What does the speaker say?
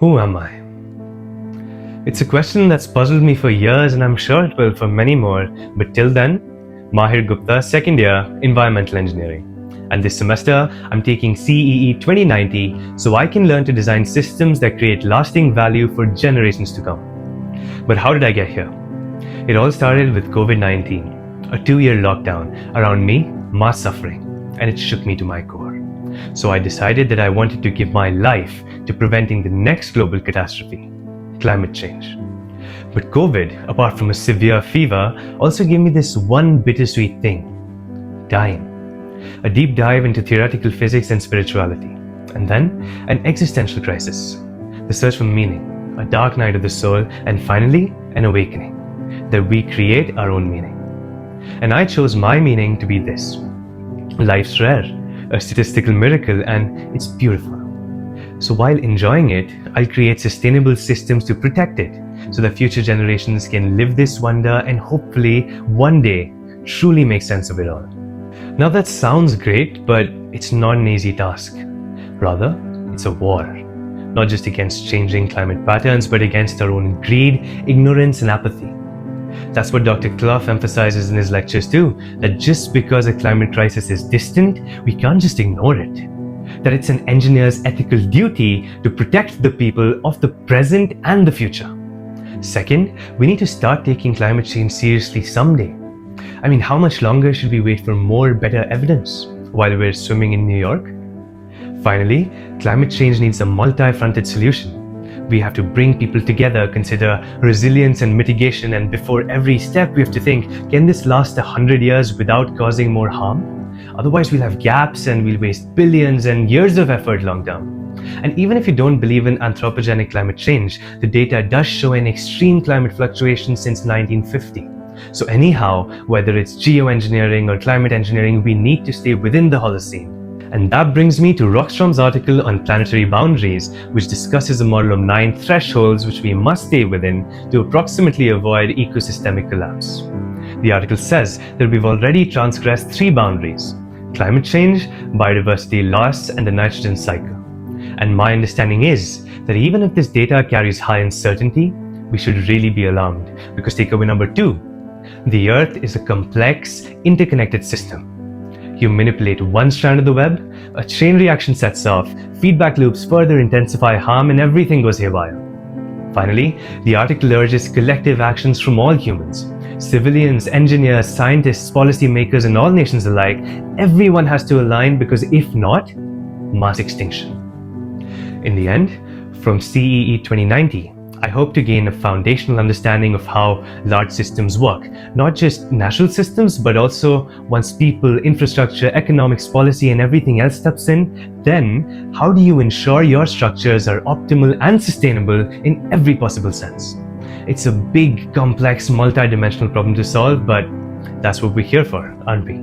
Who am I? It's a question that's puzzled me for years, and I'm sure it will for many more. But till then, Maahir Gupta, second year, Environmental Engineering. And this semester, I'm taking CEE 2090 so I can learn to design systems that create lasting value for generations to come. But how did I get here? It all started with COVID-19, a 2-year lockdown around me, mass suffering, and it shook me to my core. So I decided that I wanted to give my life to preventing the next global catastrophe, climate change. But COVID, apart from a severe fever, also gave me this one bittersweet thing: time. A deep dive into theoretical physics and spirituality. And then, an existential crisis. The search for meaning, a dark night of the soul, and finally, an awakening. That we create our own meaning. And I chose my meaning to be this: life's rare, a statistical miracle, and it's beautiful. So while enjoying it, I'll create sustainable systems to protect it so that future generations can live this wonder and hopefully one day truly make sense of it all. Now that sounds great, but it's not an easy task. Rather, it's a war. Not just against changing climate patterns, but against our own greed, ignorance, and apathy. That's what Dr. Clough emphasizes in his lectures too, that just because a climate crisis is distant, we can't just ignore it. That it's an engineer's ethical duty to protect the people of the present and the future. Second, we need to start taking climate change seriously someday. I mean, how much longer should we wait for more, better evidence while we're swimming in New York? Finally, climate change needs a multi-fronted solution. We have to bring people together, consider resilience and mitigation, and before every step we have to think, can this last 100 years without causing more harm? Otherwise we'll have gaps and we'll waste billions and years of effort long term. And even if you don't believe in anthropogenic climate change, the data does show an extreme climate fluctuation since 1950. So anyhow, whether it's geoengineering or climate engineering, we need to stay within the Holocene. And that brings me to Rockstrom's article on planetary boundaries, which discusses a model of 9 thresholds which we must stay within to approximately avoid ecosystemic collapse. The article says that we've already transgressed 3 boundaries: climate change, biodiversity loss, and the nitrogen cycle. And my understanding is that even if this data carries high uncertainty, we should really be alarmed, because takeaway number 2, the Earth is a complex, interconnected system. You manipulate one strand of the web, a chain reaction sets off, feedback loops further intensify harm, and everything goes haywire. Finally, the article urges collective actions from all humans. Civilians, engineers, scientists, policymakers, and all nations alike. Everyone has to align, because if not, mass extinction. In the end, from CEE 2090, I hope to gain a foundational understanding of how large systems work. Not just natural systems, but also once people, infrastructure, economics, policy, and everything else steps in, then how do you ensure your structures are optimal and sustainable in every possible sense? It's a big, complex, multi-dimensional problem to solve, but that's what we're here for, aren't we?